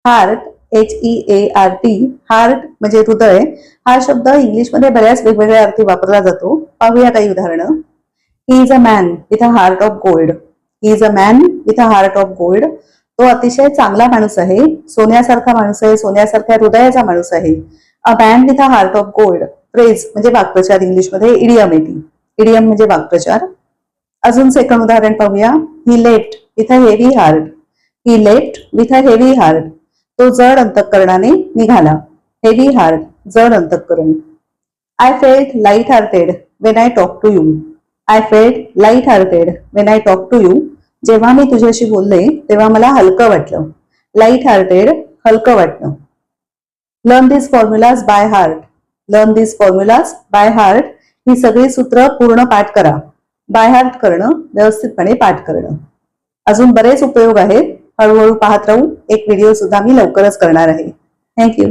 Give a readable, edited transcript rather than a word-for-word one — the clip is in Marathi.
हार्ट, HEART, हार्ट म्हणजे हृदय. हा शब्द इंग्लिशमध्ये बऱ्याच वेगवेगळ्या अर्थी वापरला जातो. पाहूया काही उदाहरणं. He is a man with a heart of gold. He is a man with a heart of gold. तो अतिशय चांगला माणूस आहे, सोन्यासारखा माणूस आहे, सोन्यासारख्या हृदयाचा माणूस आहे. A man with a heart of gold. Phrase म्हणजे वाक्प्रचार, इंग्लिशमध्ये इडियम येते. इडियम म्हणजे वाक्प्रचार. अजून सेकंड उदाहरण पाहूया. He left with a heavy heart. He left with a heavy heart. तो जड अंतःकरणाने निघाला. हेवी हार्ट, जड अंतःकरण. I felt light hearted when I talk to you. I felt light hearted when I talk to you. जेव्हा मी तुझ्याशी बोलले तेव्हा मला हलकं वाटलं. लाईट हार्टेड, हलकं वाटणं. Learn this formulas by heart. Learn this formulas by heart. ही सगळी सूत्र पूर्ण पाठ करा. बाय हार्ट करणं, व्यवस्थितपणे पाठ करणं. अजून बरेच उपयोग आहेत. हळूहळू पाहत राहू. एक व्हिडिओ सुद्धा मी लवकरच करणार आहे. थँक्यू.